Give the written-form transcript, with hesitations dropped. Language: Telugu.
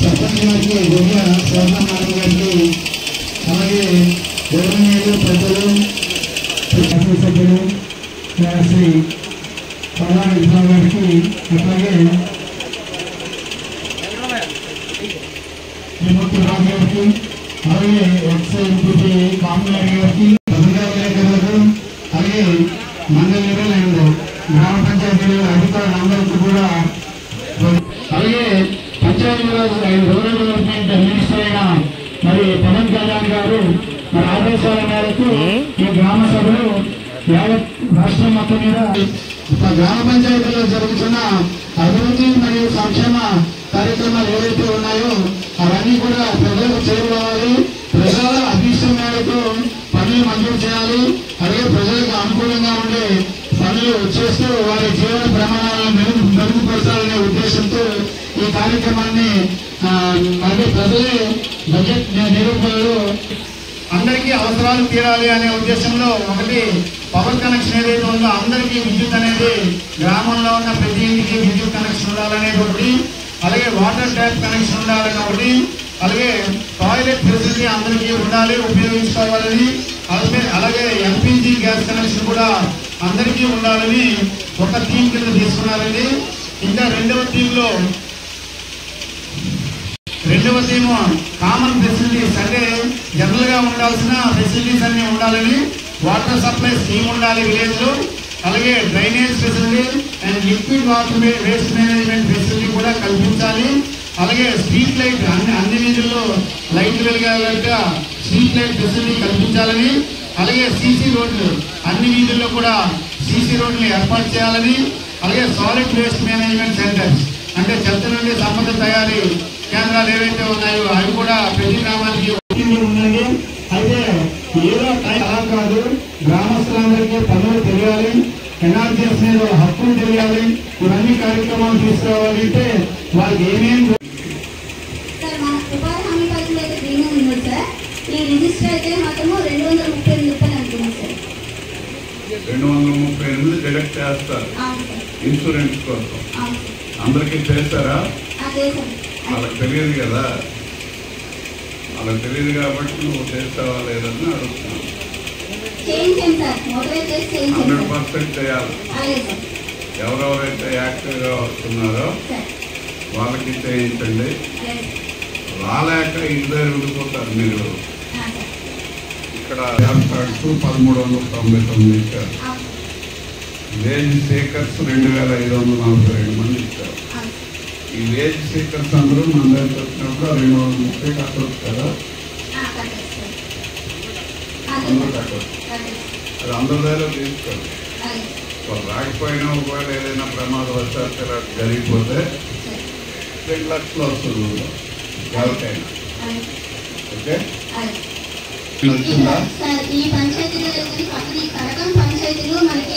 ప్రపంచానికి గొప్ప స్వర్ణమాల గారికి అలాగే గౌరవనీయులు పెద్దలు సభ్యులు శ్రీ పల్లా విశ్వనాథ్ గారికి అట్లాగే శ్రీమూర్తి రాజు గారికి అలాగే ఎక్స్ఎంపీ కామరాజు గారికి గారు అలాగే మండలి అండ్ గ్రామ పంచాయతీ అధికారులందరికీ కూడా అలాగే Panchayati Raj and rural development minister అయిన మరి పవన్ కళ్యాణ్ గారు మరి ఆదేశాల మేరకు ఈ గ్రామ సభలు యావత్ రాష్ట్రం మొత్తం మీద గ్రామ పంచాయతీలో జరుగుతున్న అభివృద్ధి మరియు సంక్షేమ కార్యక్రమాలు ఏవైతే ఉన్నాయో అవన్నీ కూడా ప్రజలకు చేరుకోవాలి. ప్రజల అభీష్టం మేరకు పనులు మంజూరు చేయాలి. అలాగే ప్రజలకు అనుకూలంగా ఉండే పనులు చేస్తూ వారి జీవన ప్రమాణాలను మెరుగుపరచాలనే ఉద్దేశంతో ఈ కార్యక్రమాన్ని మరి ప్రజలే బడ్జెట్ నిరూపణలో అందరికీ అవసరాలు తీరాలి అనే ఉద్దేశంలో ఒకటి పవర్ కనెక్షన్ ఏదైతే ఉందో అందరికీ విద్యుత్ అనేది గ్రామంలో ఉన్న ప్రతి ఇంటికి విద్యుత్ కనెక్షన్ ఉండాలనేది ఒకటి, అలాగే వాటర్ ట్యాప్ కనెక్షన్ ఉండాలని ఒకటి, అలాగే టాయిలెట్ ఫెసిలిటీ అందరికీ ఉండాలి ఉపయోగించుకోవాలని, అలాగే ఎల్పిజి గ్యాస్ కనెక్షన్ కూడా అందరికీ ఉండాలని ఒక థీమ్ కింద తీసుకున్నారండి. ఇంకా రెండవ థీమ్ కామన్ ఫెసిలిటీస్ అంటే జనరల్ గా ఉండాల్సిన ఫెసిలిటీస్ అన్ని ఉండాలని, వాటర్ సప్లై స్కీమ్ ఉండాలి విలేజ్ లో, అలాగే drainage facility and liquid water waste management facility కూడా కల్పించాలి. అలాగే స్ట్రీట్ లైట్ అన్ని వీధుల్లో లైట్ వెలిగేలాగా స్ట్రీట్ లైట్ ఫెసిలిటీ కల్పించాలని, అలాగే సీసీ రోడ్లు అన్ని వీధుల్లో కూడా సీసీ రోడ్లు ఏర్పాటు చేయాలని, అలాగే సాలిడ్ వేస్ట్ మేనేజ్మెంట్ సెంటర్స్ అంటే చెత్త నుండి సంపద తయారీ కేంద్రాలు ఏవైతే ఉన్నాయో అవి కూడా ప్రతి గ్రామానికి ఉన్నాయి. అయితే ఏదో అలా కాదు, గ్రామస్తులందరికీ పనులు తెలియాలి, ఎన్ఆర్జీఎస్ మీద హక్కులు తెలియాలి, ఇవన్నీ కార్యక్రమాలు తీసుకురావాలంటే వాళ్ళకి ఏమేమి ఈ రిజిస్టర్ అయితే మాత్రము 238 రూపాయలు అనుకున్నాం సార్. 238 డిడక్ట్ చేస్తారు ఇన్సూరెన్స్ కోసం. అందరికీ చేస్తారా? వాళ్ళకి తెలియదు కదా, వాళ్ళకి తెలియదు కాబట్టి నువ్వు చేస్తావా లేదని అడుగుతున్నాను. 100% చేయాలి. ఎవరెవరైతే యాక్టివ్గా వస్తున్నారో వాళ్ళకి చేయించండి. రాలేక ఇద్దరు ఉండిపోతారు. మీరు ఇక్కడ 1399 ఇచ్చారు. వేజ్ సీకర్స్ 2542 మంది ఇచ్చారు. ఈ వేజ్ సీకర్స్ అందరూ మన దగ్గర వచ్చినప్పుడు 230 కట్టవచ్చు కదా, అందరూ కట్టవచ్చు. అది అందరి దగ్గర తీసుకోండి. వాళ్ళు రాకపోయినా ఒకవేళ ఏదైనా ప్రమాదవశాత్తు జరిగిపోతే 2 లక్షలు వస్తుంది ఎవరికైనా. ఓకే, ఈ పంచాయతీలో పంచాయతీలు మనకి